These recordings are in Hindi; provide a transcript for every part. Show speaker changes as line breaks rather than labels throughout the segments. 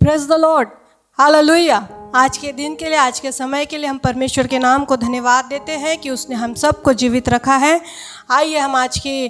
Praise the Lord, hallelujah. आज के दिन के लिए, आज के समय के लिए हम परमेश्वर के नाम को धन्यवाद देते हैं कि उसने हम सबको जीवित रखा है। आइए हम आज के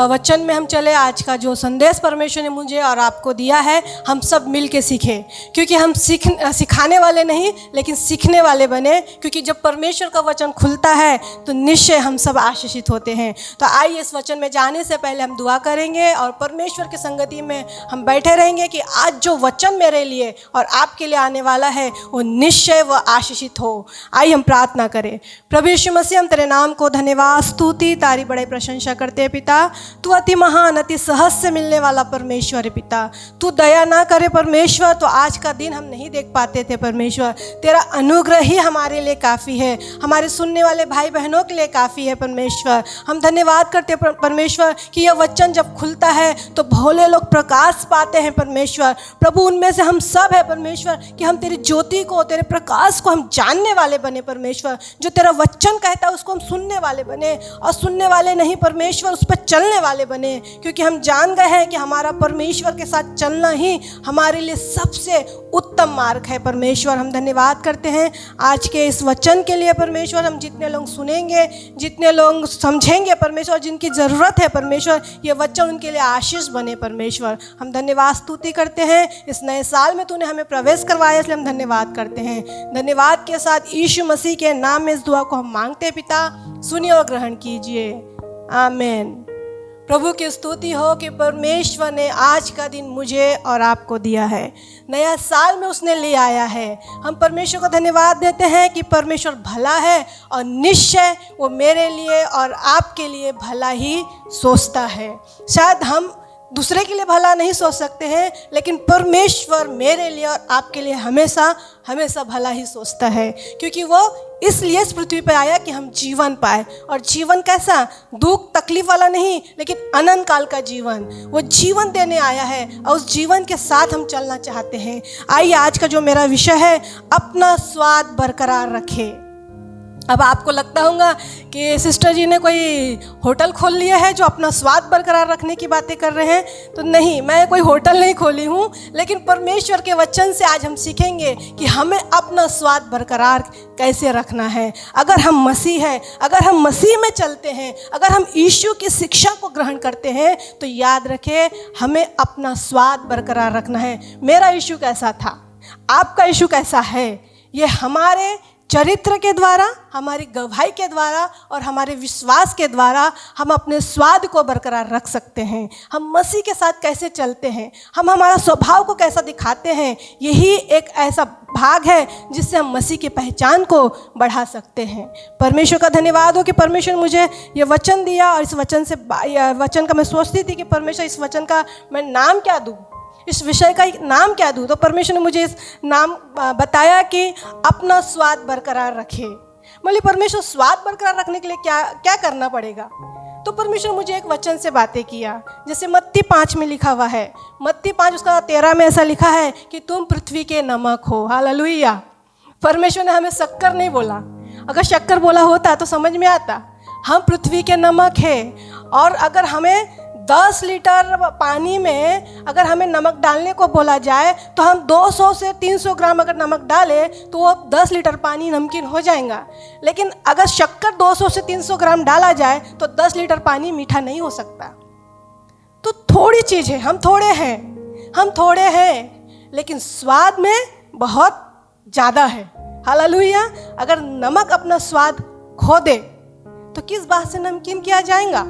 वचन में हम चले। आज का जो संदेश परमेश्वर ने मुझे और आपको दिया है, हम सब मिल के सीखें, क्योंकि हम सिखाने वाले नहीं लेकिन सीखने वाले बने। क्योंकि जब परमेश्वर का वचन खुलता है तो निश्चय हम सब आशीषित होते हैं। तो आइए इस वचन में जाने से पहले हम दुआ करेंगे और परमेश्वर की संगति में हम बैठे रहेंगे कि आज जो वचन मेरे लिए और आपके लिए आने वाला है वो निश्चय वो आशीषित हो। आइए हम प्रार्थना करें। प्रभु यीशु मसीह, हम तेरे नाम को धन्यवाद स्तुति तारी बड़े प्रशंसा करते हैं पिता। तू अति महान, अति सहज से मिलने वाला परमेश्वर है पिता। तू दया ना करे परमेश्वर तो आज का दिन हम नहीं देख पाते थे परमेश्वर। तेरा अनुग्रह ही हमारे लिए काफ़ी है, हमारे सुनने वाले भाई बहनों के लिए काफ़ी है परमेश्वर। हम धन्यवाद करते हैं परमेश्वर कि यह वचन जब खुलता है तो भोले लोग प्रकाश पाते हैं परमेश्वर। प्रभु, उनमें से हम सब है परमेश्वर कि हम तेरी ज्योति को, तेरे प्रकाश को हम जानने वाले बने परमेश्वर। जो तेरा वचन कहता है उसको हम सुनने वाले बने, और सुनने वाले नहीं परमेश्वर, उस पर चलने वाले बने। क्योंकि हम जान गए हैं कि हमारा परमेश्वर के साथ चलना ही हमारे लिए सबसे उत्तम मार्ग है परमेश्वर। हम धन्यवाद करते हैं आज के इस वचन के लिए परमेश्वर। हम जितने लोग सुनेंगे, जितने लोग समझेंगे परमेश्वर, जिनकी ज़रूरत है परमेश्वर, ये वचन उनके लिए आशीष बने परमेश्वर। हम धन्यवाद स्तुति करते हैं। इस नए साल में तूने हमें प्रवेश करवाया, इसलिए हम धन्यवाद करते हैं। धन्यवाद के साथ यीशु मसीह के नाम में इस दुआ को हम मांगते हैं पिता। सुनिए और ग्रहण कीजिए, आमीन। प्रभु की स्तुति हो कि परमेश्वर ने आज का दिन मुझे और आपको दिया है, नया साल में उसने ले आया है। हम परमेश्वर को धन्यवाद देते हैं कि परमेश्वर भला है और निश्चय वो मेरे लिए और आपके लिए भला ही सोचता है। शायद हम दूसरे के लिए भला नहीं सोच सकते हैं, लेकिन परमेश्वर मेरे लिए और आपके लिए हमेशा हमेशा भला ही सोचता है। क्योंकि वो इसलिए इस पृथ्वी पर आया कि हम जीवन पाए, और जीवन कैसा, दुख तकलीफ वाला नहीं लेकिन अनंत काल का जीवन। वो जीवन देने आया है और उस जीवन के साथ हम चलना चाहते हैं। आइए आज का जो मेरा विषय है, अपना स्वाद बरकरार रखे। अब आपको लगता होगा कि सिस्टर जी ने कोई होटल खोल लिया है जो अपना स्वाद बरकरार रखने की बातें कर रहे हैं। तो नहीं, मैं कोई होटल नहीं खोली हूँ, लेकिन परमेश्वर के वचन से आज हम सीखेंगे कि हमें अपना स्वाद बरकरार कैसे रखना है। अगर हम मसीह हैं, अगर हम मसीह में चलते हैं, अगर हम यीशु की शिक्षा को ग्रहण करते हैं, तो याद रखें हमें अपना स्वाद बरकरार रखना है। मेरा यीशु कैसा था, आपका यीशु कैसा है, ये हमारे चरित्र के द्वारा, हमारी गवाही के द्वारा और हमारे विश्वास के द्वारा हम अपने स्वाद को बरकरार रख सकते हैं। हम मसीह के साथ कैसे चलते हैं, हम हमारा स्वभाव को कैसा दिखाते हैं, यही एक ऐसा भाग है जिससे हम मसीह की पहचान को बढ़ा सकते हैं। परमेश्वर का धन्यवाद हो कि परमेश्वर ने मुझे ये वचन दिया, और इस वचन का मैं सोचती थी कि परमेश्वर इस वचन का मैं नाम क्या दूँ, इस विषय का नाम क्या दूँ। तो परमेश्वर ने मुझे इस नाम बताया कि अपना स्वाद बरकरार रखे। मतलब परमेश्वर स्वाद बरकरार रखने के लिए क्या क्या करना पड़ेगा। तो परमेश्वर मुझे एक वचन से बातें किया, जैसे मत्ती 5 में लिखा हुआ है। मत्ती 5 उसका 13 में ऐसा लिखा है कि तुम पृथ्वी के नमक हो। हालेलुया। परमेश्वर ने हमें शक्कर नहीं बोला। अगर शक्कर बोला होता तो समझ में आता। हम पृथ्वी के नमक है, और अगर हमें 10 लीटर पानी में अगर हमें नमक डालने को बोला जाए तो हम 200 से 300 ग्राम अगर नमक डालें तो वो 10 लीटर पानी नमकीन हो जाएगा। लेकिन अगर शक्कर 200 से 300 ग्राम डाला जाए तो 10 लीटर पानी मीठा नहीं हो सकता। तो थोड़ी चीज़ है, हम थोड़े हैं लेकिन स्वाद में बहुत ज़्यादा है। हालेलुया। अगर नमक अपना स्वाद खो दे तो किस बात से नमकीन किया जाएगा।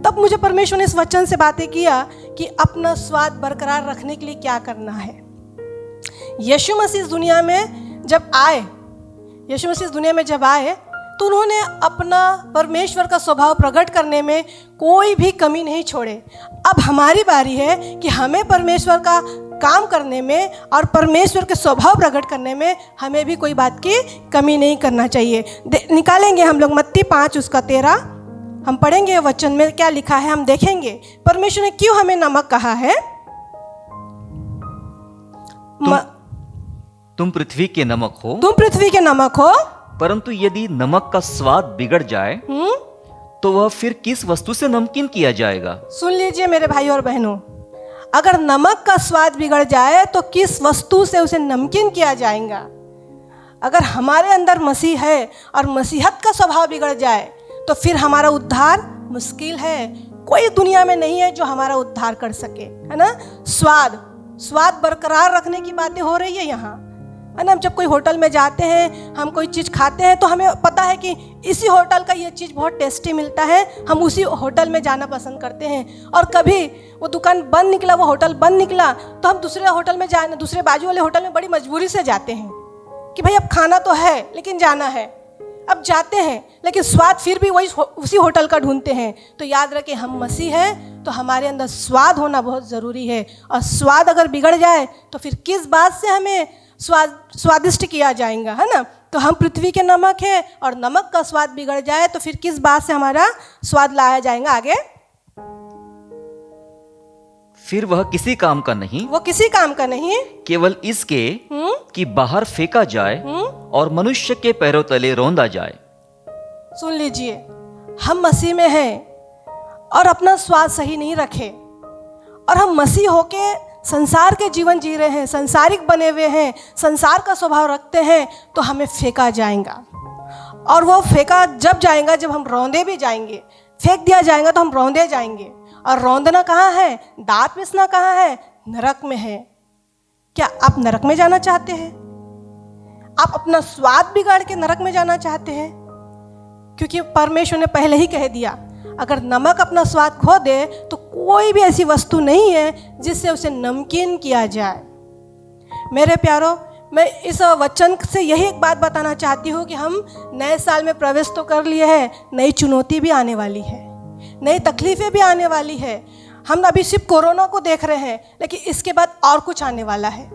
तब मुझे परमेश्वर ने इस वचन से बातें किया कि अपना स्वाद बरकरार रखने के लिए क्या करना है। यीशु मसीह इस दुनिया में जब आए तो उन्होंने अपना परमेश्वर का स्वभाव प्रकट करने में कोई भी कमी नहीं छोड़े। अब हमारी बारी है कि हमें परमेश्वर का काम करने में और परमेश्वर के स्वभाव प्रकट करने में हमें भी कोई बात की कमी नहीं करना चाहिए। निकालेंगे हम लोग मत्ती 5 उसका 13, हम पढ़ेंगे वचन में क्या लिखा है, हम देखेंगे परमेश्वर ने क्यों हमें नमक कहा है।
तुम पृथ्वी के नमक हो,
तुम पृथ्वी के नमक हो,
परंतु यदि नमक का स्वाद बिगड़ जाए तो वह फिर किस वस्तु से नमकीन किया जाएगा।
सुन लीजिए मेरे भाई और बहनों, अगर नमक का स्वाद बिगड़ जाए तो किस वस्तु से उसे नमकीन किया जाएगा। अगर हमारे अंदर मसीह है और मसीहत का स्वभाव बिगड़ जाए तो फिर हमारा उद्धार मुश्किल है। कोई दुनिया में नहीं है जो हमारा उद्धार कर सके, है ना। स्वाद बरकरार रखने की बातें हो रही है यहाँ, है ना। जब कोई होटल में जाते हैं, हम कोई चीज़ खाते हैं तो हमें पता है कि इसी होटल का ये चीज़ बहुत टेस्टी मिलता है, हम उसी होटल में जाना पसंद करते हैं। और कभी वो दुकान बंद निकला, वो होटल बंद निकला तो हम दूसरे होटल में जाने, दूसरे बाजू वाले होटल में बड़ी मजबूरी से जाते हैं कि भाई अब खाना तो है लेकिन जाना है, अब जाते हैं, लेकिन स्वाद फिर भी वही उसी होटल का ढूंढते हैं। तो याद रखें, हम मसीह हैं तो हमारे अंदर स्वाद होना बहुत ज़रूरी है। और स्वाद अगर बिगड़ जाए तो फिर किस बात से हमें स्वादिष्ट किया जाएगा, है ना। तो हम पृथ्वी के नमक हैं और नमक का स्वाद बिगड़ जाए तो फिर किस बात से हमारा स्वाद लाया जाएगा आगे।
फिर वह किसी काम का नहीं,
वो किसी काम का नहीं,
केवल इसके कि बाहर फेंका जाए और मनुष्य के पैरों तले रौंदा जाए।
सुन लीजिए, हम मसीह में हैं और अपना स्वाद सही नहीं रखे और हम मसीह होके संसार के जीवन जी रहे हैं, संसारिक बने हुए हैं, संसार का स्वभाव रखते हैं, तो हमें फेंका जाएगा। और वो फेंका जब जाएगा जब हम रौंदे भी जाएंगे। फेंक दिया जाएगा तो हम रौंदे जाएंगे। और रौंदना कहाँ है, दांत पिसना कहाँ है, नरक में है। क्या आप नरक में जाना चाहते हैं? आप अपना स्वाद बिगाड़ के नरक में जाना चाहते हैं? क्योंकि परमेश्वर ने पहले ही कह दिया, अगर नमक अपना स्वाद खो दे तो कोई भी ऐसी वस्तु नहीं है जिससे उसे नमकीन किया जाए। मेरे प्यारों, मैं इस वचन से यही एक बात बताना चाहती हूँ कि हम नए साल में प्रवेश तो कर लिए हैं, नई चुनौती भी आने वाली है, नई तकलीफ़ें भी आने वाली है। हम अभी सिर्फ कोरोना को देख रहे हैं, लेकिन इसके बाद और कुछ आने वाला है,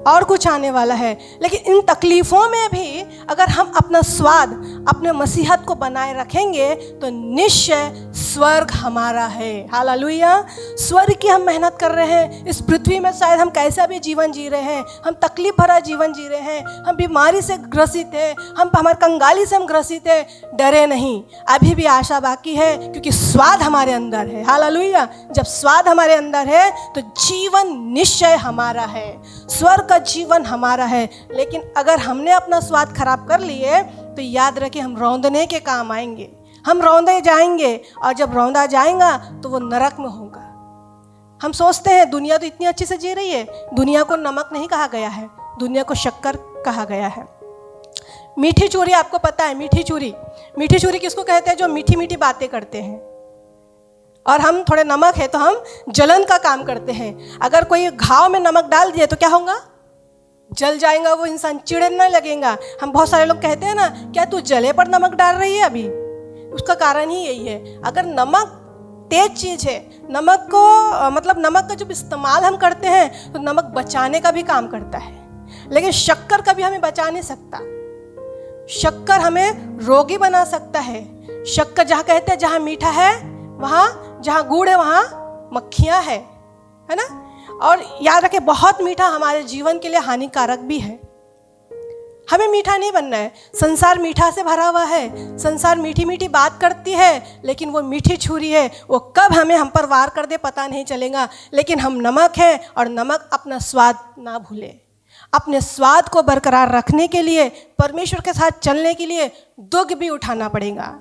और कुछ आने वाला है। लेकिन इन तकलीफ़ों में भी अगर हम अपना स्वाद, अपने मसीहत को बनाए रखेंगे तो निश्चय स्वर्ग हमारा है। हालेलुया। स्वर्ग की हम मेहनत कर रहे हैं। इस पृथ्वी में शायद हम कैसा भी जीवन जी रहे हैं, हम तकलीफ भरा जीवन जी रहे हैं, हम बीमारी से ग्रसित हैं, हम हमारे कंगाली से हम ग्रसित हैं, डरे नहीं, अभी भी आशा बाकी है, क्योंकि स्वाद हमारे अंदर है। हालेलुया। जब स्वाद हमारे अंदर है तो जीवन निश्चय हमारा है, स्वर्ग का जीवन हमारा है। लेकिन अगर हमने अपना स्वाद खराब कर लिए तो याद रखें, हम रौंदने के काम आएंगे, हम रौंदे जाएंगे। और जब रौंदा जाएगा तो वो नरक में होगा। हम सोचते हैं दुनिया तो इतनी अच्छी से जी रही है। दुनिया को नमक नहीं कहा गया है, दुनिया को शक्कर कहा गया है। मीठी चूरी, आपको पता है मीठी चूरी किसको कहते हैं? जो मीठी मीठी बातें करते हैं। और हम थोड़े नमक है तो हम जलन का काम करते हैं। अगर कोई घाव में नमक डाल दिए तो क्या होगा? जल जाएगा वो इंसान, चिढ़ने लगेगा। हम बहुत सारे लोग कहते हैं ना, क्या तू जले पर नमक डाल रही है अभी? उसका कारण ही यही है। अगर नमक तेज चीज़ है, नमक को मतलब नमक का जब इस्तेमाल हम करते हैं तो नमक बचाने का भी काम करता है, लेकिन शक्कर कभी हमें बचा नहीं सकता। शक्कर हमें रोगी बना सकता है। शक्कर जहाँ कहते हैं जहाँ मीठा है वहाँ, जहाँ गुड़ है वहाँ मक्खियाँ है ना। और याद रखें, बहुत मीठा हमारे जीवन के लिए हानिकारक भी है। हमें मीठा नहीं बनना है। संसार मीठा से भरा हुआ है, संसार मीठी मीठी बात करती है, लेकिन वो मीठी छुरी है, वो कब हमें हम पर वार कर दे पता नहीं चलेगा। लेकिन हम नमक हैं और नमक अपना स्वाद ना भूले। अपने स्वाद को बरकरार रखने के लिए, परमेश्वर के साथ चलने के लिए दुख भी उठाना पड़ेगा।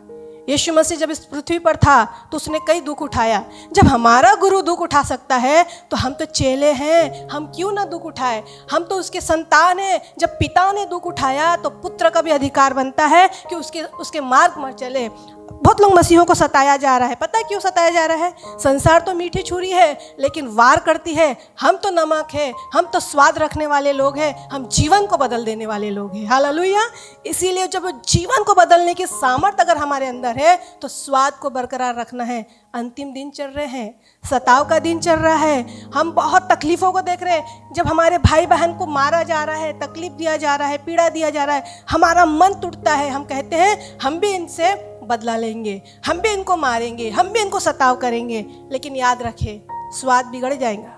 यीशु मसीह जब इस पृथ्वी पर था तो उसने कई दुख उठाया। जब हमारा गुरु दुख उठा सकता है तो हम तो चेले हैं, हम क्यों ना दुख उठाए? हम तो उसके संतान हैं। जब पिता ने दुख उठाया तो पुत्र का भी अधिकार बनता है कि उसके मार्ग में चले। बहुत लोग मसीहों को सताया जा रहा है। पता है क्यों सताया जा रहा है? संसार तो मीठी छुरी है लेकिन वार करती है। हम तो नमक है, हम तो स्वाद रखने वाले लोग हैं, हम जीवन को बदल देने वाले लोग हैं। हालेलुया। इसीलिए जब जीवन को बदलने की सामर्थ्य अगर हमारे अंदर है तो स्वाद को बरकरार रखना है। अंतिम दिन चल रहे हैं, सताव का दिन चल रहा है, हम बहुत तकलीफ़ों को देख रहे हैं। जब हमारे भाई बहन को मारा जा रहा है, तकलीफ दिया जा रहा है, पीड़ा दिया जा रहा है, हमारा मन टूटता है। हम कहते हैं हम भी इनसे बदला लेंगे, हम भी इनको मारेंगे, हम भी इनको सताव करेंगे। लेकिन याद रखें, स्वाद बिगड़ जाएगा,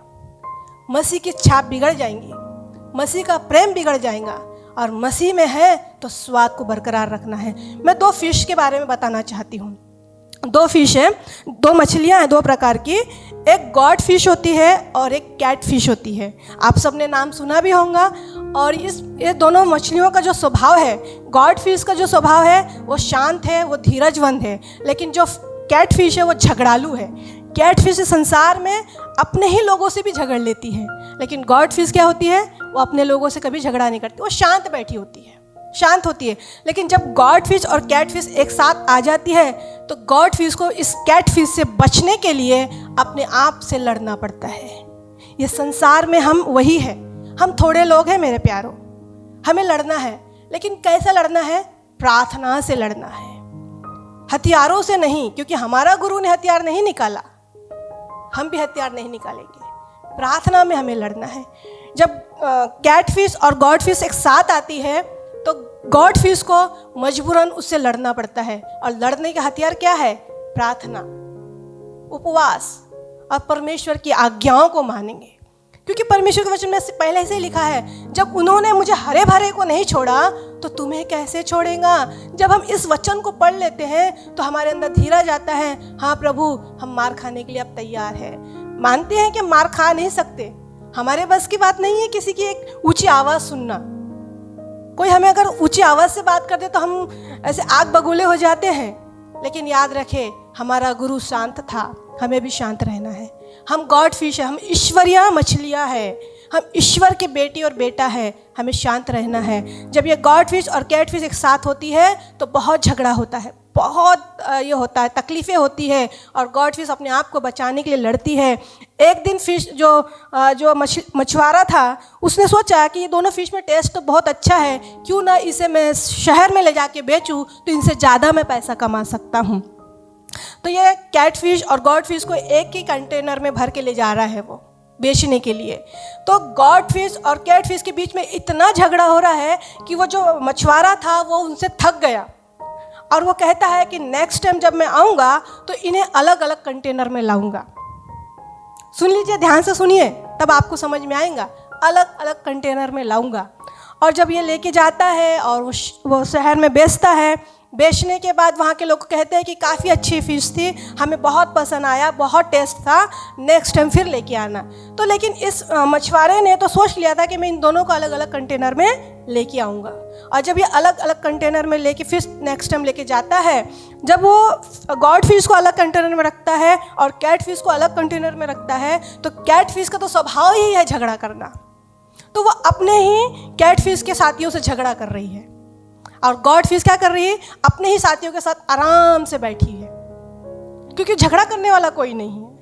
मसीह की छाप बिगड़ जाएंगी, मसीह का प्रेम बिगड़ जाएगा। और मसीह में है तो स्वाद को बरकरार रखना है। मैं 2 फिश के बारे में बताना चाहती हूँ। 2 फिश हैं, 2 मछलियाँ हैं, 2 प्रकार की। एक गॉड फिश होती है और एक कैट फिश होती है। आप सबने नाम सुना भी होगा। और ये दोनों मछलियों का जो स्वभाव है, गॉड फिश का जो स्वभाव है वो शांत है, वो धीरजवंत है, लेकिन जो कैट फिश है वो झगड़ालू है। कैट फिश संसार में अपने ही लोगों से भी झगड़ लेती है, लेकिन गॉड फिश क्या होती है, वो अपने लोगों से कभी झगड़ा नहीं करती, वो शांत बैठी होती है, शांत होती है। लेकिन जब गॉड फिश और कैट फिश एक साथ आ जाती है तो गॉड फिश को इस कैट फिश से बचने के लिए अपने आप से लड़ना पड़ता है। ये संसार में हम वही है, हम थोड़े लोग हैं मेरे प्यारों, हमें लड़ना है, लेकिन कैसे लड़ना है? प्रार्थना से लड़ना है, हथियारों से नहीं, क्योंकि हमारा गुरु ने हथियार नहीं निकाला, हम भी हथियार नहीं निकालेंगे। प्रार्थना में हमें लड़ना है। जब कैट फिश और गॉड फिश एक साथ आती है तो गॉड फिश को मजबूरन उससे लड़ना पड़ता है, और लड़ने का हथियार क्या है? प्रार्थना, उपवास और परमेश्वर की आज्ञाओं को मानेंगे। क्योंकि परमेश्वर के वचन में पहले से लिखा है, जब उन्होंने मुझे हरे भरे को नहीं छोड़ा तो तुम्हें कैसे छोड़ेगा। जब हम इस वचन को पढ़ लेते हैं तो हमारे अंदर धीरज आता है। हाँ प्रभु, हम मार खाने के लिए अब तैयार है। मानते हैं कि मार खा नहीं सकते, हमारे बस की बात नहीं है किसी की एक ऊंची आवाज़ सुनना। कोई हमें अगर ऊंची आवाज़ से बात कर दे तो हम ऐसे आग बगुले हो जाते हैं, लेकिन याद रखें हमारा गुरु शांत था, हमें भी शांत रहना है। हम गॉड फिश है, हम ईश्वरीय मछलियाँ हैं, हम ईश्वर के बेटी और बेटा है, हमें शांत रहना है। जब ये गॉड फिश और कैट फिश एक साथ होती है तो बहुत झगड़ा होता है, बहुत ये होता है, तकलीफ़ें होती है, और गॉड फिश अपने आप को बचाने के लिए लड़ती है। एक दिन फिश जो मछुआरा था उसने सोचा कि ये दोनों फिश में टेस्ट तो बहुत अच्छा है, क्यों ना इसे मैं शहर में ले जाके बेचूं तो इनसे ज़्यादा मैं पैसा कमा सकता हूँ। तो ये कैट फिश और गॉड फिश को एक ही कंटेनर में भर के ले जा रहा है वो बेचने के लिए। तो गॉड फिश और कैट फिश के बीच में इतना झगड़ा हो रहा है कि वो जो मछुआरा था वो उनसे थक गया, और वो कहता है कि नेक्स्ट टाइम जब मैं आऊँगा तो इन्हें अलग अलग कंटेनर में लाऊंगा। सुन लीजिए, ध्यान से सुनिए, तब आपको समझ में आएगा। अलग अलग कंटेनर में लाऊंगा। और जब ये लेके जाता है और वो शहर में बेचता है, बेचने के बाद वहाँ के लोग कहते हैं कि काफ़ी अच्छी फ़िश थी, हमें बहुत पसंद आया, बहुत टेस्ट था, नेक्स्ट टाइम फिर लेके आना। तो लेकिन इस मछुआरे ने तो सोच लिया था कि मैं इन दोनों को अलग अलग कंटेनर में लेके आऊँगा। और जब ये अलग अलग कंटेनर में लेके फिर नेक्स्ट टाइम लेके जाता है, जब वो गॉड फिश को अलग कंटेनर में रखता है और कैट फिश को अलग कंटेनर में रखता है, तो कैट फिश का तो स्वभाव ही है झगड़ा करना, तो वो अपने ही कैट फिश के साथियों से झगड़ा कर रही है, और गॉड फिश क्या कर रही है? अपने ही साथियों के साथ आराम से बैठी है, क्योंकि झगड़ा करने वाला कोई नहीं है,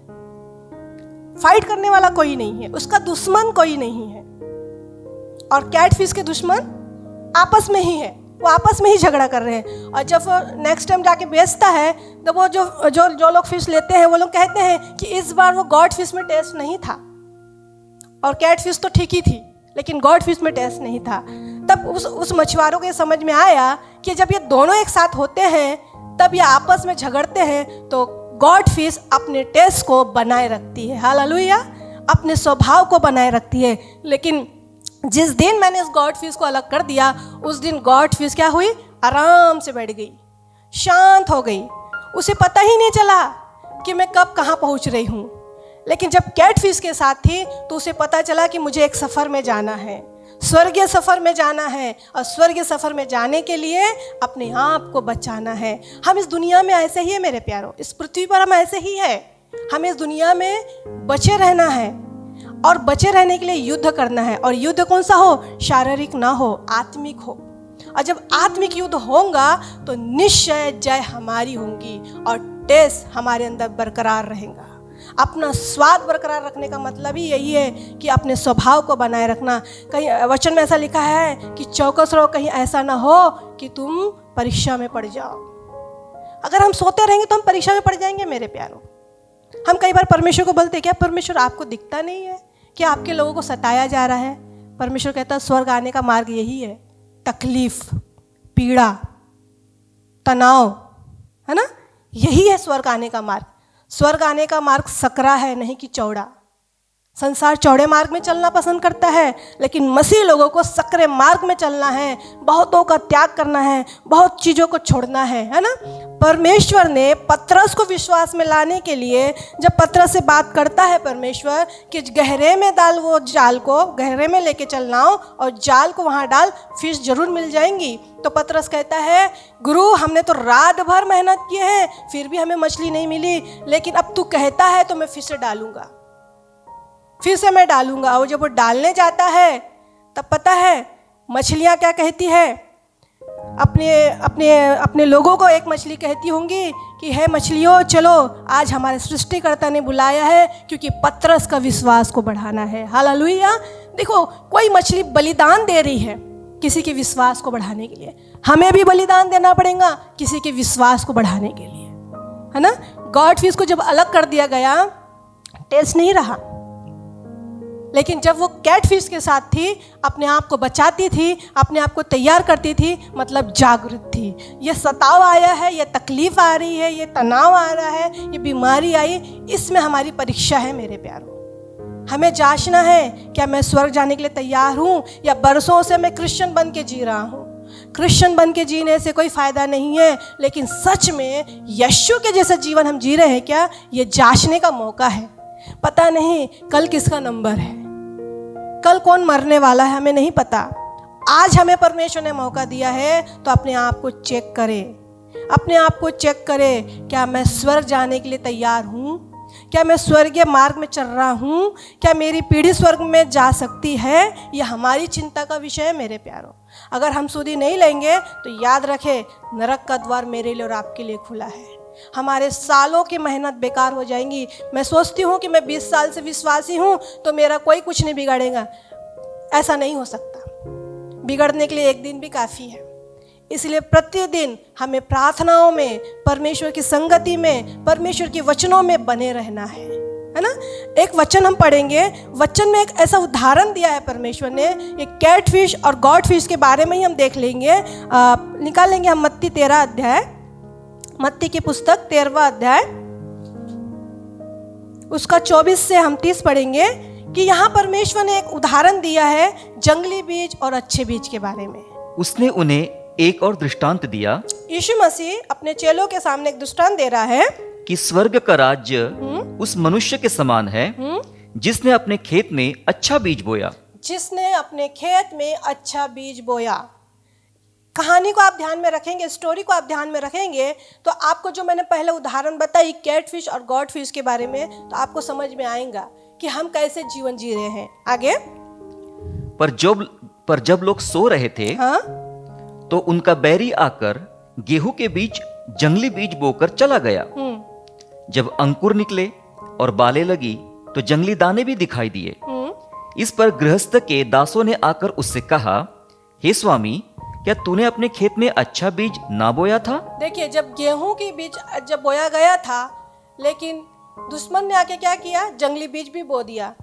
फाइट करने वाला कोई नहीं है, उसका दुश्मन कोई नहीं है। और कैट फिश के दुश्मन आपस में ही है, वो आपस में ही झगड़ा कर रहे हैं। और जब वो नेक्स्ट टाइम जाके बेचता है तो वो जो लोग फिश लेते हैं वो लोग कहते हैं कि इस बार वो गॉड फिश में टेस्ट नहीं था, और कैट फिश तो ठीक ही थी, लेकिन गॉड फिश में टेस्ट नहीं था। तब उस मछुआरों को ये समझ में आया कि जब ये दोनों एक साथ होते हैं तब ये आपस में झगड़ते हैं, तो गॉड फिश अपने टेस्ट को बनाए रखती है। हालेलुया, अपने स्वभाव को बनाए रखती है। लेकिन जिस दिन मैंने इस गॉड फिश को अलग कर दिया, उस दिन गॉड फिश क्या हुई? आराम से बैठ गई, शांत हो गई, उसे पता ही नहीं चला कि मैं कब कहाँ पहुँच रही हूँ। लेकिन जब कैट फिश के साथ थी तो उसे पता चला कि मुझे एक सफ़र में जाना है, स्वर्गीय सफ़र में जाना है, और स्वर्गीय सफ़र में जाने के लिए अपने आप को बचाना है। हम इस दुनिया में ऐसे ही है मेरे प्यारों, इस पृथ्वी पर हम ऐसे ही है। हमें इस दुनिया में बचे रहना है, और बचे रहने के लिए युद्ध करना है। और युद्ध कौन सा हो? शारीरिक ना हो, आत्मिक हो। और जब आत्मिक युद्ध होगा तो निश्चय जय हमारी होगी और टेस्ट हमारे अंदर बरकरार रहेगा। अपना स्वाद बरकरार रखने का मतलब ही यही है कि अपने स्वभाव को बनाए रखना। कहीं वचन में ऐसा लिखा है कि चौकस रहो, कहीं ऐसा ना हो कि तुम परीक्षा में पड़ जाओ। अगर हम सोते रहेंगे तो हम परीक्षा में पड़ जाएंगे मेरे प्यारों। हम कई बार परमेश्वर को बोलते हैं, क्या परमेश्वर आपको दिखता नहीं है कि आपके लोगों को सताया जा रहा है? परमेश्वर कहता है स्वर्ग आने का मार्ग यही है, तकलीफ, पीड़ा, तनाव, है ना, यही है स्वर्ग आने का मार्ग। स्वर्ग आने का मार्ग सकरा है, नहीं कि चौड़ा। संसार चौड़े मार्ग में चलना पसंद करता है, लेकिन मसीह लोगों को सकरे मार्ग में चलना है, बहुतों का त्याग करना है, बहुत चीज़ों को छोड़ना है ना। परमेश्वर ने पतरस को विश्वास में लाने के लिए जब पतरस से बात करता है परमेश्वर कि गहरे में डाल, वो जाल को गहरे में लेके चलना हो और जाल को वहाँ डाल, फिश जरूर मिल जाएंगी। तो पतरस कहता है, गुरु हमने तो रात भर मेहनत की है, फिर भी हमें मछली नहीं मिली, लेकिन अब तू कहता है तो मैं फिर से डालूंगा, फिर से मैं डालूंगा। और जब वो डालने जाता है तब पता है मछलियाँ क्या कहती है, अपने लोगों को एक मछली कहती होंगी कि हे मछलियों चलो, आज हमारे सृष्टिकर्ता ने बुलाया है क्योंकि पतरस का विश्वास को बढ़ाना है। हालेलुया। देखो, कोई मछली बलिदान दे रही है किसी के विश्वास को बढ़ाने के लिए, हमें भी बलिदान देना पड़ेगा किसी के विश्वास को बढ़ाने के लिए, है ना। गॉड फिश को जब अलग कर दिया गया, टेस्ट नहीं रहा, लेकिन जब वो कैट फिश के साथ थी, अपने आप को बचाती थी, अपने आप को तैयार करती थी, मतलब जागरूक थी। ये सताव आया है, ये तकलीफ आ रही है, ये तनाव आ रहा है, ये बीमारी आई, इसमें हमारी परीक्षा है मेरे प्यारों। हमें जांचना है, क्या मैं स्वर्ग जाने के लिए तैयार हूँ, या बरसों से मैं क्रिश्चियन बन के जी रहा हूँ। क्रिश्चियन बन के जीने से कोई फ़ायदा नहीं है, लेकिन सच में यीशु के जैसा जीवन हम जी रहे हैं क्या, ये जांचने का मौका है। पता नहीं कल किसका नंबर है, कल कौन मरने वाला है, हमें नहीं पता। आज हमें परमेश्वर ने मौका दिया है, तो अपने आप को चेक करें, अपने आप को चेक करें, क्या मैं स्वर्ग जाने के लिए तैयार हूँ, क्या मैं स्वर्गीय मार्ग में चल रहा हूँ, क्या मेरी पीढ़ी स्वर्ग में जा सकती है। यह हमारी चिंता का विषय है मेरे प्यारों। अगर हम सुधि नहीं लेंगे तो याद रखें, नरक का द्वार मेरे लिए और आपके लिए खुला है। हमारे सालों की मेहनत बेकार हो जाएंगी। मैं सोचती हूँ कि मैं 20 साल से विश्वासी हूँ तो मेरा कोई कुछ नहीं बिगाड़ेगा, ऐसा नहीं हो सकता। बिगड़ने के लिए एक दिन भी काफ़ी है। इसलिए प्रतिदिन हमें प्रार्थनाओं में, परमेश्वर की संगति में, परमेश्वर के वचनों में बने रहना है ना। एक वचन हम पढ़ेंगे, वचन में एक ऐसा उदाहरण दिया है परमेश्वर ने, ये कैट फिश और गॉड फिश के बारे में ही हम देख लेंगे। निकालेंगे हम मत्ती 13 अध्याय, मत्ती की पुस्तक 13वां अध्याय, उसका 24 से हम 30 पढ़ेंगे कि यहाँ परमेश्वर ने एक उदाहरण दिया है जंगली बीज और अच्छे बीज के बारे में।
उसने उन्हें एक और दृष्टांत दिया।
यीशु मसीह अपने चेलों के सामने एक दृष्टांत दे रहा है
कि स्वर्ग का राज्य उस मनुष्य के समान है जिसने अपने खेत में अच्छा बीज बोया।
जिसने अपने खेत में अच्छा बीज बोया। कहानी को आप ध्यान में रखेंगे, स्टोरी को आप ध्यान में रखेंगे, तो आपको जो मैंने पहले उदाहरण बताई कैट फिश और गॉड फिश के बारे में, तो आपको समझ में आएगा कि हम कैसे जीवन जी रहे हैं। आगे,
पर जब लोग सो रहे थे,
हाँ?
तो उनका बैरी आकर गेहूं के बीच जंगली बीज बोकर चला गया। जब अंकुर निकले और बालें लगी तो जंगली दाने भी दिखाई दिए। इस पर गृहस्थ के दासों ने आकर उससे कहा, हे स्वामी, क्या तूने अपने खेत में अच्छा बीज ना बोया था?
देखिए, जब गेहूं के बीज जब बोया गया था, लेकिन दुश्मन ने आके क्या किया, जंगली बीज भी बो दिया।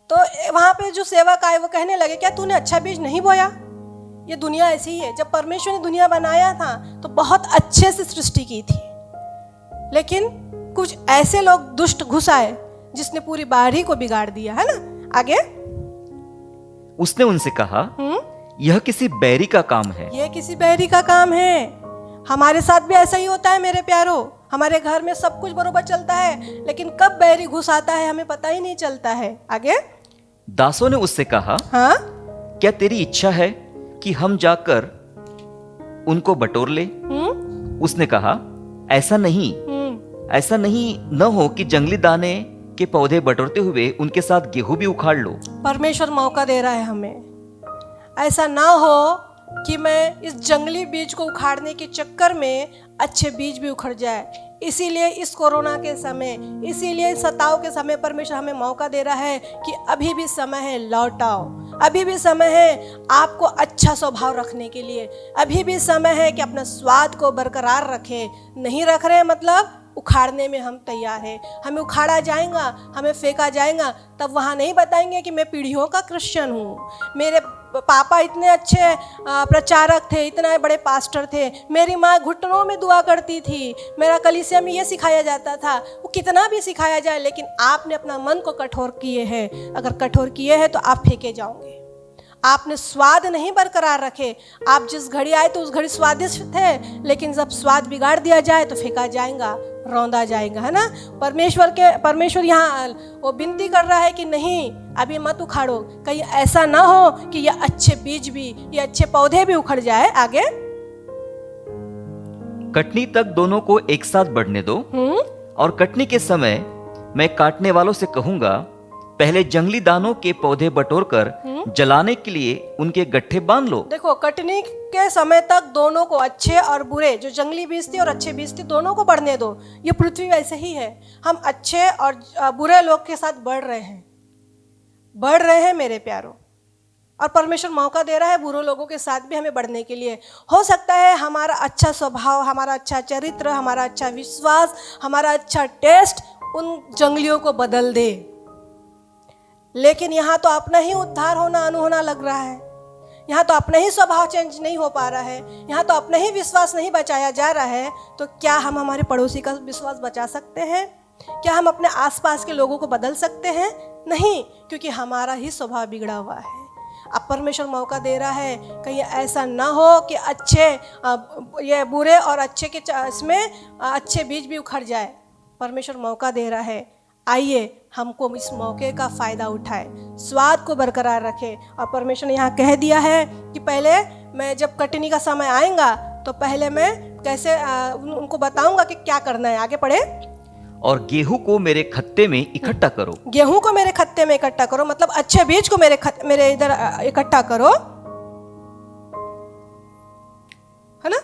तो वहां पे जो सेवक आए वो कहने लगे, क्या तूने अच्छा बीज नहीं बोया? ये दुनिया ऐसी ही है। जब परमेश्वर ने दुनिया बनाया था तो बहुत अच्छे से सृष्टि की थी, लेकिन कुछ ऐसे लोग दुष्ट घुस आए जिसने पूरी बाड़ी को बिगाड़ दिया, है ना। आगे,
उसने उनसे कहा, यह किसी बैरी का काम है।
यह किसी बैरी का काम है। हमारे साथ भी ऐसा ही होता है मेरे प्यारों। हमारे घर में सब कुछ बरोबर चलता है, लेकिन कब बैरी घुस आता है हमें पता ही नहीं चलता है। आगे,
दासों ने उससे कहा,
हाँ,
क्या तेरी इच्छा है कि हम जाकर उनको बटोर ले? उसने कहा, ऐसा नहीं न हो कि जंगली दाने के पौधे बटोरते हुए उनके साथ गेहूं भी उखाड़ लो।
परमेश्वर मौका दे रहा है हमें। ऐसा ना हो कि मैं इस जंगली बीज को उखाड़ने के चक्कर में अच्छे बीज भी उखड़ जाए। इसीलिए इस कोरोना के समय, इसीलिए सताव के समय परमेश्वर हमें मौका दे रहा है कि अभी भी समय है, लौट आओ। अभी भी समय है आपको अच्छा स्वभाव रखने के लिए। अभी भी समय है कि अपना स्वाद को बरकरार रखें। नहीं रख रहे मतलब उखाड़ने में हम तैयार हैं। हमें उखाड़ा जाएगा, हमें फेंका जाएगा, तब वहाँ नहीं बताएंगे कि मैं पीढ़ियों का क्रिश्चियन हूँ, मेरे पापा इतने अच्छे प्रचारक थे, इतने बड़े पास्टर थे, मेरी माँ घुटनों में दुआ करती थी, मेरा कलीसिया में ये सिखाया जाता था। वो कितना भी सिखाया जाए, लेकिन आपने अपना मन को कठोर किए हैं। अगर कठोर किए हैं तो आप फेंके जाओगे। आपने स्वाद नहीं बरकरार रखे। आप जिस घड़ी आए तो उस घड़ी स्वादिष्ट थे, लेकिन जब स्वाद बिगाड़ दिया जाए तो फेंका जाएगा, रौंदा जाएगा, है ना। परमेश्वर यहाँ वो विनती कर रहा है कि नहीं, अभी मत उखाड़ो, कहीं ऐसा ना हो कि ये अच्छे बीज भी, ये अच्छे पौधे भी उखड़ जाए। आगे,
कटनी तक दोनों को एक साथ बढ़ने दो, और कटनी के समय मैं काटने वालों से कहूंगा, पहले जंगली दानों के पौधे बटोर कर जलाने के लिए उनके गट्ठे बांध लो।
देखो, कटनी के समय तक दोनों को, अच्छे और बुरे, जो जंगली बीज थे और अच्छे बीज थे, दोनों को बढ़ने दो। ये पृथ्वी वैसे ही है। हम अच्छे और बुरे लोग के साथ बढ़ रहे हैं मेरे प्यारों। और परमेश्वर मौका दे रहा है बुरे लोगों के साथ भी हमें बढ़ने के लिए। हो सकता है हमारा अच्छा स्वभाव, हमारा अच्छा चरित्र, हमारा अच्छा विश्वास, हमारा अच्छा टेस्ट उन जंगलियों को बदल दे, लेकिन यहाँ तो अपना ही उद्धार होना अनहोना लग रहा है। यहाँ तो अपना ही स्वभाव चेंज नहीं हो पा रहा है, यहाँ तो अपना ही विश्वास नहीं बचाया जा रहा है। तो क्या हम हमारे पड़ोसी का विश्वास बचा सकते हैं? क्या हम अपने आसपास के लोगों को बदल सकते हैं? नहीं, क्योंकि हमारा ही स्वभाव बिगड़ा हुआ है। अब परमेश्वर मौका दे रहा है, कहीं ऐसा ना हो कि अच्छे ये बुरे और अच्छे के इसमें अच्छे बीज भी उखड़ जाए। परमेश्वर मौका दे रहा है, आइए हमको इस मौके का फ़ायदा उठाए, स्वाद को बरकरार रखे। और परमेश्वर ने यहाँ कह दिया है कि पहले मैं, जब कटनी का समय आएगा तो पहले मैं कैसे उनको बताऊंगा कि क्या करना है। आगे पढ़े,
और गेहूं को मेरे खत्ते में इकट्ठा करो।
गेहूं को मेरे खत्ते में इकट्ठा करो, मतलब अच्छे बीज को मेरे इधर इकट्ठा करो, है ना।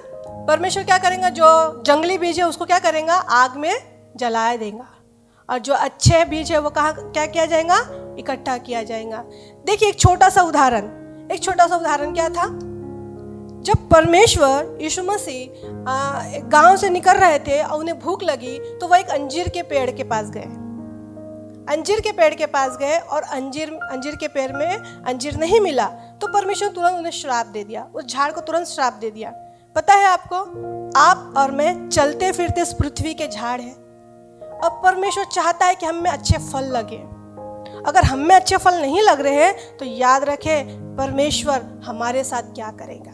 परमेश्वर क्या करेंगे, जो जंगली बीज है उसको क्या करेंगे, आग में जलाया देगा, और जो अच्छे बीज है वो कहाँ क्या किया जाएगा, इकट्ठा किया जाएगा। देखिए, एक छोटा सा उदाहरण क्या था। जब परमेश्वर यीशु मसीह गांव से निकल रहे थे और उन्हें भूख लगी, तो वह एक अंजीर के पेड़ के पास गए, और अंजीर के पेड़ में अंजीर नहीं मिला, तो परमेश्वर तुरंत उन्हें श्राप दे दिया, उस झाड़ को तुरंत श्राप दे दिया। पता है आपको, आप और मैं चलते फिरते इस पृथ्वी के झाड़ हैं, और परमेश्वर चाहता है कि हम में अच्छे फल लगे। अगर हम में अच्छे फल नहीं लग रहे हैं तो याद रखें परमेश्वर हमारे साथ क्या करेगा।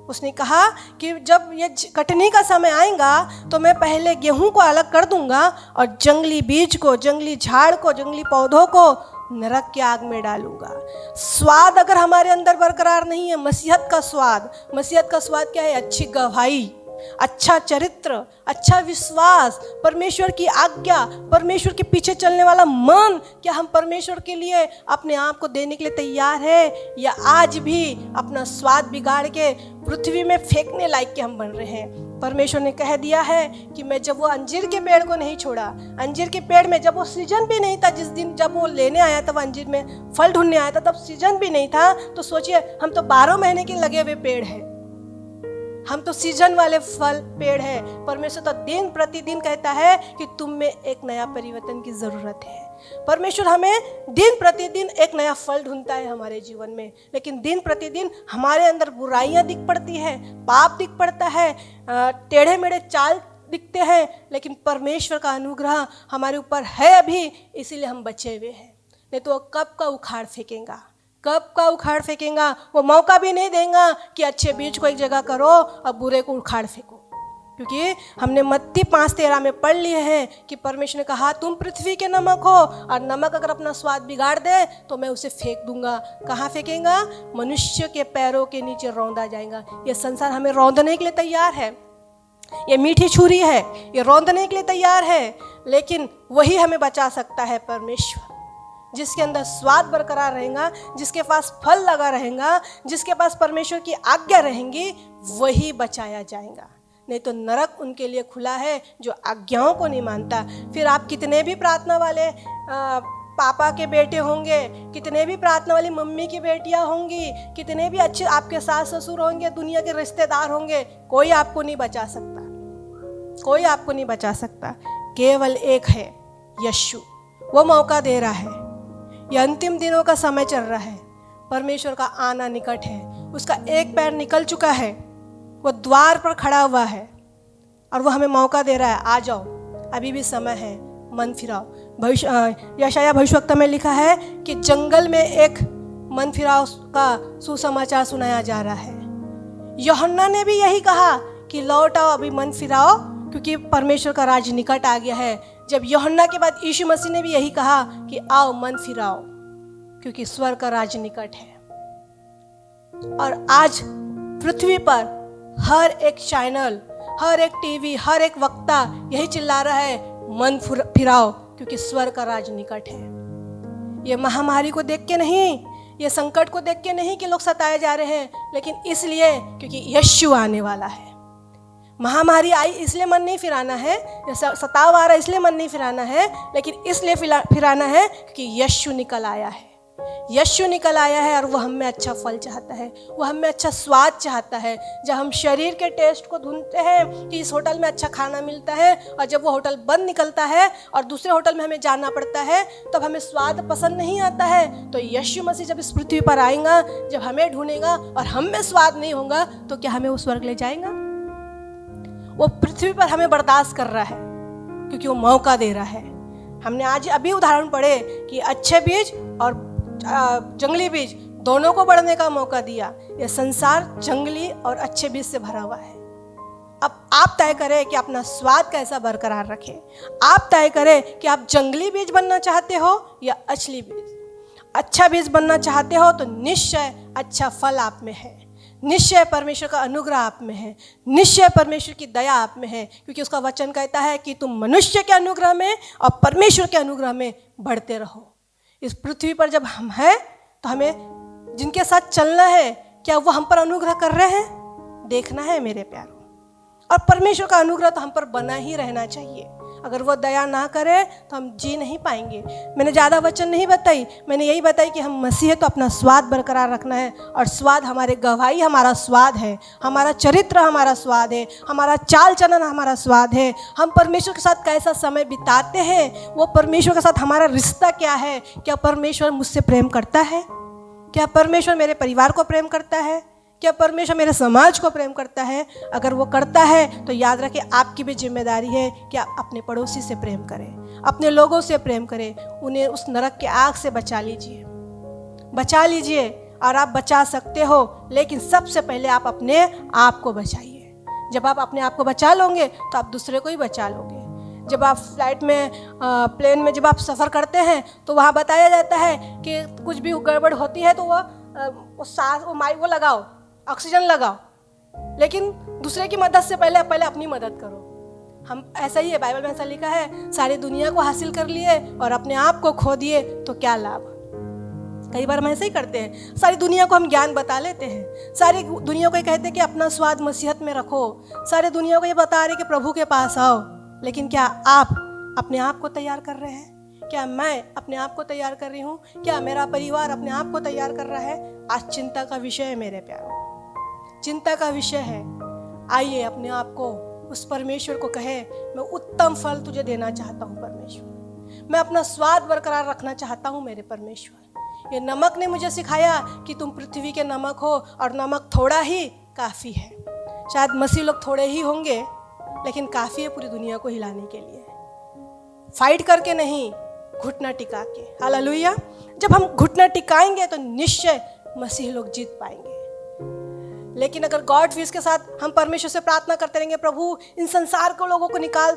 उसने कहा कि जब ये कटनी का समय आएगा तो मैं पहले गेहूं को अलग कर दूंगा, और जंगली बीज को, जंगली झाड़ को, जंगली पौधों को नरक की आग में डालूंगा। स्वाद अगर हमारे अंदर बरकरार नहीं है, मसीहत का स्वाद क्या है, अच्छी गवाही, अच्छा चरित्र, अच्छा विश्वास, परमेश्वर की आज्ञा, परमेश्वर के पीछे चलने वाला मन। क्या हम परमेश्वर के लिए अपने आप को देने के लिए तैयार है, या आज भी अपना स्वाद बिगाड़ के पृथ्वी में फेंकने लायक के हम बन रहे हैं। परमेश्वर ने कह दिया है कि मैं जब वो अंजीर के पेड़ को नहीं छोड़ा, अंजीर के पेड़ में जब वो सीजन भी नहीं था, जिस दिन जब वो लेने आया था, वो अंजीर में फल ढूंढने आया था, तब सीजन भी नहीं था। तो सोचिए, हम तो 12 महीने के लगे हुए पेड़ हैं, हम तो सीजन वाले फल पेड़ है। परमेश्वर तो दिन प्रतिदिन कहता है कि तुम में एक नया परिवर्तन की जरूरत है। परमेश्वर हमें दिन प्रतिदिन एक नया फल ढूंढता है हमारे जीवन में, लेकिन दिन प्रतिदिन हमारे अंदर बुराइयां दिख पड़ती है, पाप दिख पड़ता है, टेढ़े मेढ़े चाल दिखते हैं, लेकिन परमेश्वर का अनुग्रह हमारे ऊपर है अभी, इसीलिए हम बचे हुए हैं। नहीं तो वो कब का उखाड़ फेंकेगा, वो मौका भी नहीं देगा कि अच्छे बीज को एक जगह करो और बुरे को उखाड़ फेंको। क्योंकि हमने मत्ती 5:13 में पढ़ लिए हैं कि परमेश्वर ने कहा तुम पृथ्वी के नमक हो, और नमक अगर अपना स्वाद बिगाड़ दे तो मैं उसे फेंक दूंगा। कहाँ फेंकेगा? मनुष्य के पैरों के नीचे रौंदा जाएगा। ये संसार हमें रौंदने के लिए तैयार है, ये मीठी छुरी है, ये रौंदने के लिए तैयार है, लेकिन वही हमें बचा सकता है परमेश्वर। जिसके अंदर स्वाद बरकरार रहेगा, जिसके पास फल लगा रहेगा, जिसके पास परमेश्वर की आज्ञा रहेंगी, वही बचाया जाएगा। नहीं तो नरक उनके लिए खुला है जो आज्ञाओं को नहीं मानता। फिर आप कितने भी प्रार्थना वाले पापा के बेटे होंगे, कितने भी प्रार्थना वाली मम्मी की बेटियां होंगी, कितने भी अच्छे आपके सास ससुर होंगे, दुनिया के रिश्तेदार होंगे, कोई आपको नहीं बचा सकता। कोई आपको नहीं बचा सकता, केवल एक है, यीशु। वो मौका दे रहा है। ये अंतिम दिनों का समय चल रहा है, परमेश्वर का आना निकट है। उसका एक पैर निकल चुका है, वो द्वार पर खड़ा हुआ है और वो हमें मौका दे रहा है, आ जाओ, अभी भी समय है, मन फिराओ। यशायाह भविष्यवक्ता में लिखा है कि जंगल में एक मन फिराओ का सुसमाचार सुनाया जा रहा है। यूहन्ना ने भी यही कहा कि लौट आओ, अभी मन फिराओ, क्योंकि परमेश्वर का राज निकट आ गया है। जब यूहन्ना के बाद यीशु मसीह ने भी यही कहा कि आओ, मन फिराओ, क्योंकि स्वर्ग का राज निकट है। और आज पृथ्वी पर हर एक चैनल, हर एक टीवी, हर एक वक्ता यही चिल्ला रहा है, मन फिराओ, क्योंकि स्वर्ग का राज निकट है। ये महामारी को देख के नहीं, ये संकट को देख के नहीं कि लोग सताए जा रहे हैं, लेकिन इसलिए क्योंकि यीशु आने वाला है। महामारी आई इसलिए मन नहीं फिराना है, सताव आ रहा इसलिए मन नहीं फिराना है, लेकिन इसलिए फिराना है क्योंकि यीशु निकल आया है। यीशु निकल आया है और वो हम में अच्छा फल चाहता है, वो हम में अच्छा स्वाद चाहता है। जब हम शरीर के टेस्ट को ढूंढते हैं कि इस होटल में अच्छा खाना मिलता है, और जब वो होटल बंद निकलता है और दूसरे होटल में हमें जाना पड़ता है, तब हमें स्वाद पसंद नहीं आता है। तो यीशु मसीह जब इस पृथ्वी पर आएगा, जब हमें ढूंढेगा और हम में स्वाद नहीं होगा, तो क्या हमें वो स्वर्ग ले जाएगा? वो पृथ्वी पर हमें बर्दाश्त कर रहा है क्योंकि वो मौका दे रहा है। हमने आज अभी उदाहरण पढ़े कि अच्छे बीज और जंगली बीज दोनों को बढ़ने का मौका दिया। यह संसार जंगली और अच्छे बीज से भरा हुआ है। अब आप तय करें कि अपना स्वाद कैसा बरकरार रखें। आप तय करें कि आप जंगली बीज बनना चाहते हो या अच्छी बीज। अच्छा बीज बनना चाहते हो तो निश्चय अच्छा फल आप में है, निश्चय परमेश्वर का अनुग्रह आप में है, निश्चय परमेश्वर की दया आप में है, क्योंकि उसका वचन कहता है कि तुम मनुष्य के अनुग्रह में और परमेश्वर के अनुग्रह में बढ़ते रहो। इस पृथ्वी पर जब हम हैं तो हमें जिनके साथ चलना है, क्या वो हम पर अनुग्रह कर रहे हैं, देखना है मेरे प्यारों। और परमेश्वर का अनुग्रह तो हम पर बना ही रहना चाहिए। अगर वो दया ना करे तो हम जी नहीं पाएंगे। मैंने ज़्यादा वचन नहीं बताई, मैंने यही बताई कि हम मसीह है तो अपना स्वाद बरकरार रखना है। और स्वाद हमारे गवाही हमारा स्वाद है, हमारा चरित्र हमारा स्वाद है, हमारा चाल चलन हमारा स्वाद है। हम परमेश्वर के साथ कैसा समय बिताते हैं, वो परमेश्वर के साथ हमारा रिश्ता क्या है। क्या परमेश्वर मुझसे प्रेम करता है? क्या परमेश्वर मेरे परिवार को प्रेम करता है? क्या परमेश्वर मेरे समाज को प्रेम करता है? अगर वो करता है तो याद रखें, आपकी भी जिम्मेदारी है कि आप अपने पड़ोसी से प्रेम करें, अपने लोगों से प्रेम करें, उन्हें उस नरक के आग से बचा लीजिए। और आप बचा सकते हो, लेकिन सबसे पहले आप अपने आप को बचाइए। जब आप अपने आप को बचा लोगे तो आप दूसरे को ही बचा लोगे। जब आप फ्लाइट में, प्लेन में जब आप सफ़र करते हैं तो वहाँ बताया जाता है कि कुछ भी गड़बड़ होती है तो वो लगाओ, ऑक्सीजन लगाओ, लेकिन दूसरे की मदद से पहले अपनी मदद करो। हम ऐसा ही है, बाइबल में ऐसा लिखा है, सारी दुनिया को हासिल कर लिए और अपने आप को खो दिए तो क्या लाभ। कई बार हम ऐसे ही करते हैं, सारी दुनिया को हम ज्ञान बता लेते हैं, सारी दुनिया को ये कहते हैं कि अपना स्वाद मसीहत में रखो, सारी दुनिया को ये बता रहे कि प्रभु के पास आओ, लेकिन क्या आप अपने आप को तैयार कर रहे हैं? क्या मैं अपने आप को तैयार कर रही हूँ? क्या मेरा परिवार अपने आप को तैयार कर रहा है? आज चिंता का विषय है मेरे प्यारों, चिंता का विषय है। आइए अपने आप को उस परमेश्वर को कहे, मैं उत्तम फल तुझे देना चाहता हूँ परमेश्वर, मैं अपना स्वाद बरकरार रखना चाहता हूँ मेरे परमेश्वर। ये नमक ने मुझे सिखाया कि तुम पृथ्वी के नमक हो और नमक थोड़ा ही काफ़ी है। शायद मसीह लोग थोड़े ही होंगे, लेकिन काफ़ी है पूरी दुनिया को हिलाने के लिए। फाइट करके नहीं, घुटना टिका के। हालेलुया। जब हम घुटना टिकाएंगे तो निश्चय मसीह लोग जीत पाएंगे। लेकिन अगर गॉड फीस के साथ हम परमेश्वर से प्रार्थना करते रहेंगे, प्रभु इन संसार को लोगों को निकाल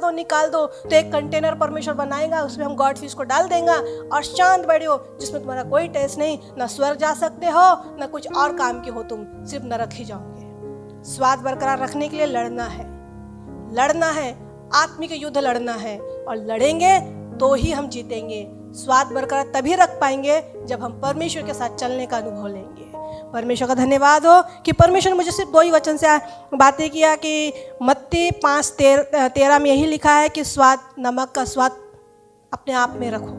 दो, तो एक कंटेनर परमेश्वर बनाएगा, उसमें हम गॉड फीस को डाल देंगे और शांत बैठे हो, जिसमें तुम्हारा कोई टेस्ट नहीं, ना स्वर्ग जा सकते हो ना कुछ और काम के हो, तुम सिर्फ नरक ही जाओगे। स्वाद बरकरार रखने के लिए लड़ना है, आत्मिक युद्ध लड़ना है, और लड़ेंगे तो ही हम जीतेंगे। स्वाद बरकरार तभी रख पाएंगे जब हम परमेश्वर के साथ चलने का अनुभव लेंगे। परमेश्वर का धन्यवाद हो कि परमेश्वर ने मुझे सिर्फ 2 ही वचन से बातें किया कि मत्ती 5:13 में यही लिखा है कि नमक का स्वाद अपने आप में रखो।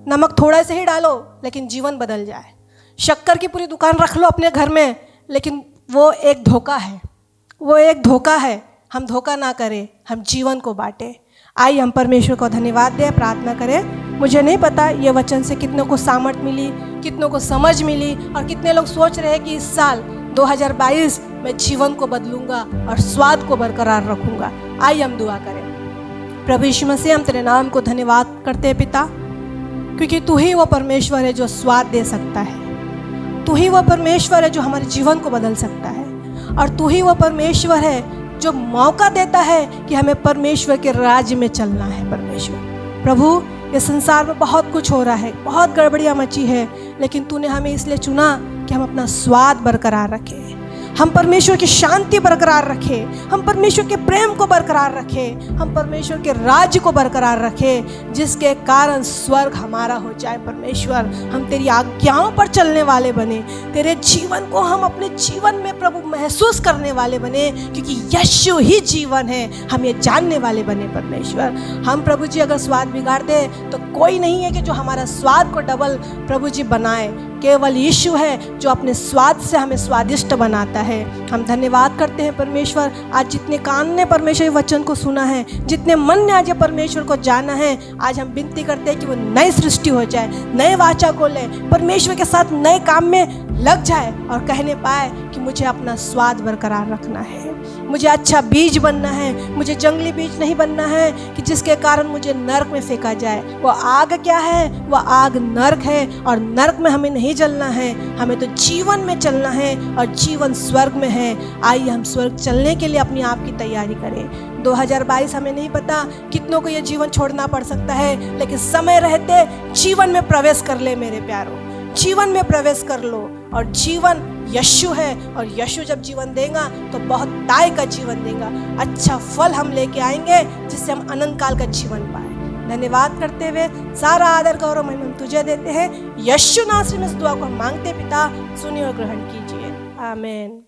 नमक थोड़ा से ही डालो लेकिन जीवन बदल जाए। शक्कर की पूरी दुकान रख लो अपने घर में, लेकिन वो एक धोखा है, हम धोखा ना करें, हम जीवन को बांटें। आइए हम परमेश्वर को धन्यवाद दें, प्रार्थना करें। मुझे नहीं पता ये वचन से कितनों को सामर्थ मिली, कितनों को समझ मिली, और कितने लोग सोच रहे हैं कि इस साल 2022 मैं जीवन को बदलूंगा और स्वाद को बरकरार रखूंगा। आइए हम दुआ करें। प्रभु यीशु मसीह, हम तेरे नाम को धन्यवाद करते हैं पिता, क्योंकि तू ही वो परमेश्वर है जो स्वाद दे सकता है। तू ही वो परमेश्वर है जो हमारे जीवन को बदल सकता है, और तू ही वो परमेश्वर है जो मौका देता है कि हमें परमेश्वर के राज्य में चलना है। परमेश्वर प्रभु, ये संसार में बहुत कुछ हो रहा है, बहुत गड़बड़ियाँ मची है, लेकिन तूने हमें इसलिए चुना कि हम अपना स्वाद बरकरार रखें, हम परमेश्वर की शांति बरकरार रखें, हम परमेश्वर के प्रेम को बरकरार रखें, हम परमेश्वर के राज्य को बरकरार रखें, जिसके कारण स्वर्ग हमारा हो जाए। परमेश्वर, हम तेरी आज्ञाओं पर चलने वाले बने, तेरे जीवन को हम अपने जीवन में प्रभु महसूस करने वाले बने, क्योंकि यीशु ही जीवन है, हम ये जानने वाले बने। परमेश्वर, हम प्रभु जी अगर स्वाद बिगाड़ दे तो कोई नहीं है कि जो हमारा स्वाद को डबल प्रभु जी बनाए, केवल यीशु है जो अपने स्वाद से हमें स्वादिष्ट बनाता है। हम धन्यवाद करते हैं परमेश्वर, आज जितने कान ने परमेश्वर के वचन को सुना है, जितने मन ने आज परमेश्वर को जाना है, आज हम विनती करते हैं कि वो नई सृष्टि हो जाए, नए वाचा को ले, परमेश्वर के साथ नए काम में लग जाए और कहने पाए कि मुझे अपना स्वाद बरकरार रखना है, मुझे अच्छा बीज बनना है, मुझे जंगली बीज नहीं बनना है कि जिसके कारण मुझे नरक में फेंका जाए। वो आग क्या है? वो आग नरक है, और नरक में हमें नहीं जलना है, हमें तो जीवन में चलना है, और जीवन स्वर्ग में है। आइए हम स्वर्ग चलने के लिए अपने आप की तैयारी करें। 2022 हमें नहीं पता कितनों को ये जीवन छोड़ना पड़ सकता है, लेकिन समय रहते जीवन में प्रवेश कर ले मेरे प्यारों, जीवन में प्रवेश कर लो। और जीवन यीशु है, और यीशु जब जीवन देगा तो बहुत ताय का जीवन देगा, अच्छा फल हम लेके आएंगे जिससे हम अनंत काल का जीवन पाए। धन्यवाद करते हुए सारा आदर गौरव महिमा हम तुझे देते हैं। यीशु नासरी में इस दुआ को हम मांगते पिता, सुनिए और ग्रहण कीजिए। आमीन।